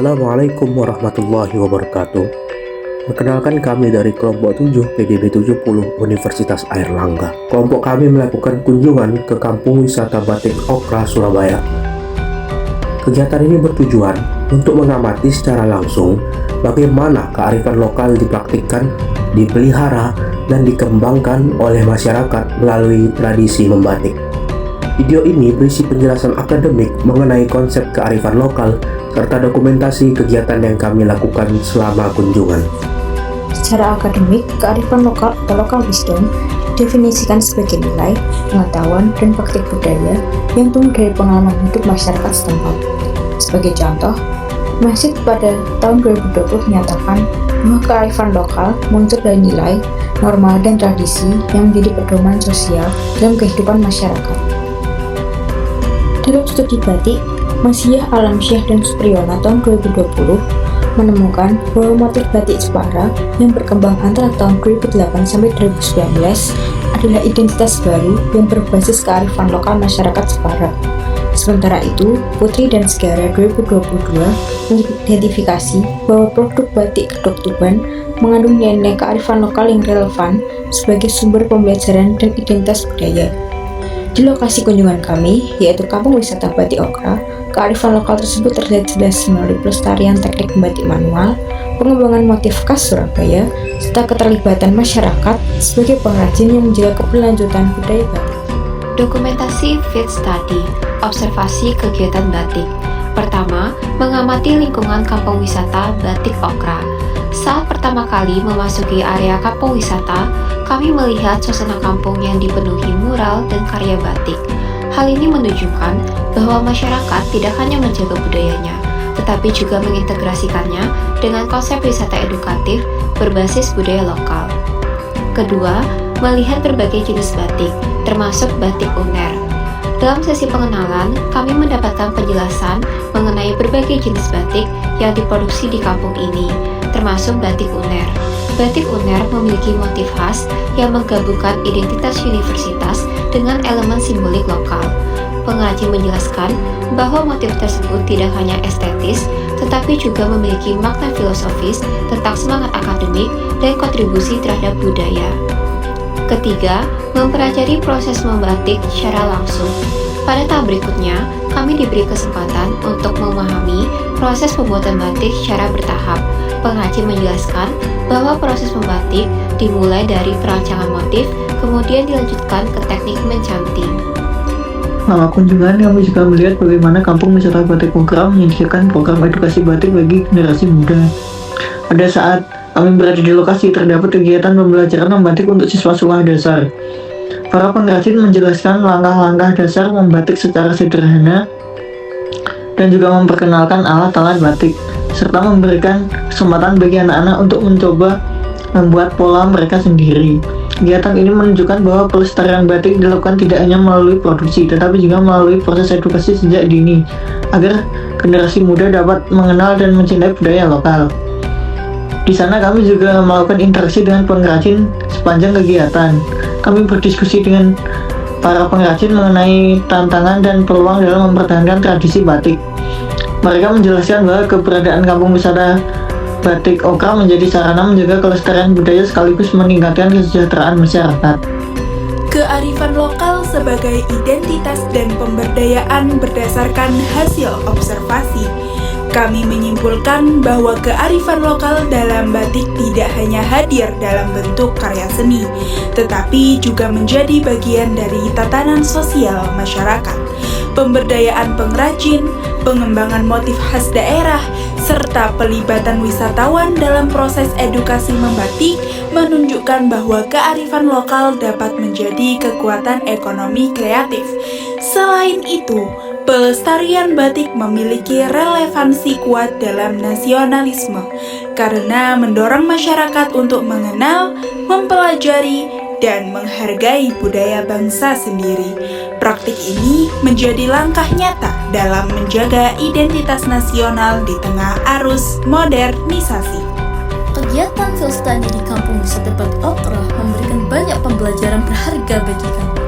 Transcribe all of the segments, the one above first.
Assalamualaikum warahmatullahi wabarakatuh. Perkenalkan, kami dari kelompok 7 PDB 70 Universitas Airlangga. Kelompok kami melakukan kunjungan ke kampung wisata Batik Okra, Surabaya. Kegiatan ini bertujuan untuk mengamati secara langsung bagaimana kearifan lokal dipraktikkan, dipelihara, dan dikembangkan oleh masyarakat melalui tradisi membatik. Video ini berisi penjelasan akademik mengenai konsep kearifan lokal serta dokumentasi kegiatan yang kami lakukan selama kunjungan. Secara akademik, kearifan lokal atau local wisdom didefinisikan sebagai nilai, pengetahuan, dan praktik budaya yang tumbuh dari pengalaman hidup masyarakat setempat. Sebagai contoh, Masjid pada tahun 2020 menyatakan bahwa kearifan lokal muncul dari nilai, norma, dan tradisi yang menjadi pedoman sosial dalam kehidupan masyarakat. Dalam studi batik, Masiyah Alamsyah dan Supriyono tahun 2020 menemukan bahwa motif batik Jepara yang berkembang antara tahun 2008 sampai 2019 adalah identitas baru yang berbasis kearifan lokal masyarakat Jepara. Sementara itu, Putri dan Segara 2022 mengidentifikasi bahwa produk batik Gedok Tuban mengandung nilai kearifan lokal yang relevan sebagai sumber pembelajaran dan identitas budaya. Di lokasi kunjungan kami, yaitu Kampung Wisata Batik Okra, kearifan lokal tersebut terlihat jelas melalui pelestarian teknik membatik manual, pengembangan motif khas Surabaya, serta keterlibatan masyarakat sebagai pengrajin yang menjaga keberlanjutan budaya batik. Dokumentasi field study, observasi kegiatan batik. Pertama, mengamati lingkungan kampung wisata Batik Okra. Saat pertama kali memasuki area kampung wisata, kami melihat suasana kampung yang dipenuhi mural dan karya batik. Hal ini menunjukkan bahwa masyarakat tidak hanya menjaga budayanya, tetapi juga mengintegrasikannya dengan konsep wisata edukatif berbasis budaya lokal. Kedua, melihat berbagai jenis batik, termasuk batik uner. Dalam sesi pengenalan, kami mendapatkan penjelasan mengenai berbagai jenis batik yang diproduksi di kampung ini, termasuk batik uner. Batik uner memiliki motif khas yang menggabungkan identitas universitas dengan elemen simbolik lokal. Pengrajin menjelaskan bahwa motif tersebut tidak hanya estetis, tetapi juga memiliki makna filosofis tentang semangat akademik dan kontribusi terhadap budaya. Ketiga, mempelajari proses membatik secara langsung. Pada tahap berikutnya, kami diberi kesempatan untuk memahami proses pembuatan batik secara bertahap. Pengrajin menjelaskan bahwa proses membatik dimulai dari perancangan motif, kemudian dilanjutkan ke teknik mencanting. Selama kunjungan, kami juga melihat bagaimana Kampung Wisata Batik Okra menyediakan program edukasi batik bagi generasi muda. Pada saat kami berada di lokasi, terdapat kegiatan pembelajaran membatik untuk siswa sekolah dasar. Para pengrajin menjelaskan langkah-langkah dasar membatik secara sederhana dan juga memperkenalkan alat-alat batik, serta memberikan kesempatan bagi anak-anak untuk mencoba membuat pola mereka sendiri. Kegiatan ini menunjukkan bahwa pelestarian batik dilakukan tidak hanya melalui produksi, tetapi juga melalui proses edukasi sejak dini, agar generasi muda dapat mengenal dan mencintai budaya lokal. Di sana kami juga melakukan interaksi dengan pengrajin sepanjang kegiatan. Kami berdiskusi dengan para pengrajin mengenai tantangan dan peluang dalam mempertahankan tradisi batik. Mereka menjelaskan bahwa keberadaan kampung wisata Batik Okra menjadi sarana menjaga kelestarian budaya sekaligus meningkatkan kesejahteraan masyarakat. Kearifan lokal sebagai identitas dan pemberdayaan berdasarkan hasil observasi. Kami menyimpulkan bahwa kearifan lokal dalam batik tidak hanya hadir dalam bentuk karya seni, tetapi juga menjadi bagian dari tatanan sosial masyarakat. Pemberdayaan pengrajin, pengembangan motif khas daerah, serta pelibatan wisatawan dalam proses edukasi membatik menunjukkan bahwa kearifan lokal dapat menjadi kekuatan ekonomi kreatif. Selain itu, pelestarian batik memiliki relevansi kuat dalam nasionalisme karena mendorong masyarakat untuk mengenal, mempelajari, dan menghargai budaya bangsa sendiri. Praktik ini menjadi langkah nyata dalam menjaga identitas nasional di tengah arus modernisasi. Kegiatan field study di Kampung Wisata Batik Okra memberikan banyak pembelajaran berharga bagi kami.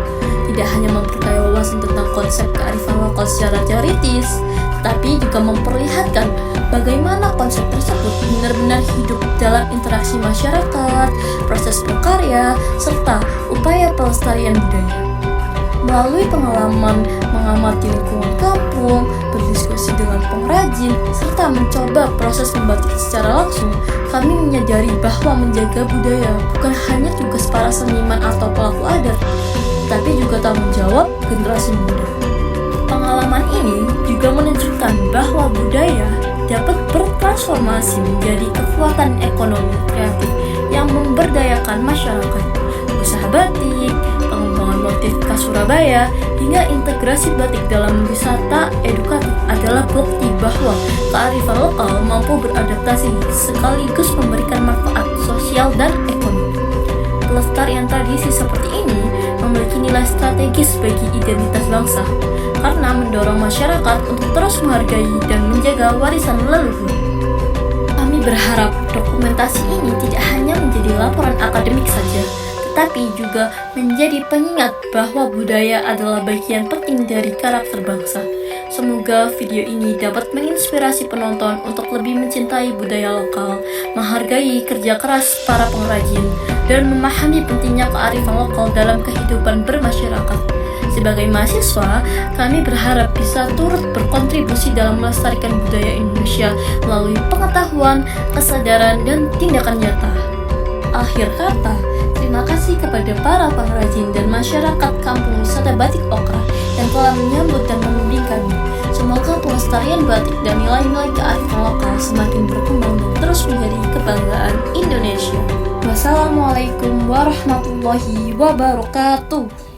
Tidak hanya memperkaya wawasan tentang konsep kearifan lokal secara teoritis, tetapi juga memperlihatkan bagaimana konsep tersebut benar-benar hidup dalam interaksi masyarakat, proses berkarya, serta upaya pelestarian budaya. Melalui pengalaman mengamati lingkungan kampung, berdiskusi dengan pengrajin, serta mencoba proses membatik secara langsung, kami menyadari bahwa menjaga budaya bukan hanya tugas para seniman atau pelaku adat, tapi juga tanggung jawab generasi muda. Pengalaman ini juga menunjukkan bahwa budaya dapat bertransformasi menjadi kekuatan ekonomi kreatif yang memberdayakan masyarakat. Usaha batik, pengembangan motif khas Surabaya, hingga integrasi batik dalam wisata edukatif adalah bukti bahwa kearifan lokal mampu beradaptasi sekaligus memberikan manfaat sosial dan ekonomi. Pelestarian tradisi seperti ini memiliki nilai strategis bagi identitas bangsa karena mendorong masyarakat untuk terus menghargai dan menjaga warisan leluhur. Kami berharap dokumentasi ini tidak hanya menjadi laporan akademik saja, tetapi juga menjadi pengingat bahwa budaya adalah bagian penting dari karakter bangsa. Semoga video ini dapat menginspirasi penonton untuk lebih mencintai budaya lokal, menghargai kerja keras para pengrajin, dan memahami pentingnya kearifan lokal dalam kehidupan bermasyarakat. Sebagai mahasiswa, kami berharap bisa turut berkontribusi dalam melestarikan budaya Indonesia melalui pengetahuan, kesadaran, dan tindakan nyata. Akhir kata, terima kasih kepada para pengrajin dan masyarakat Kampung Wisata Batik Okra yang telah menyambut dan membimbing kami. Semoga pelestarian batik dan nilai-nilai kearifan lokal semakin berkembang dan terus menjadi kebanggaan Indonesia. Wassalamualaikum warahmatullahi wabarakatuh.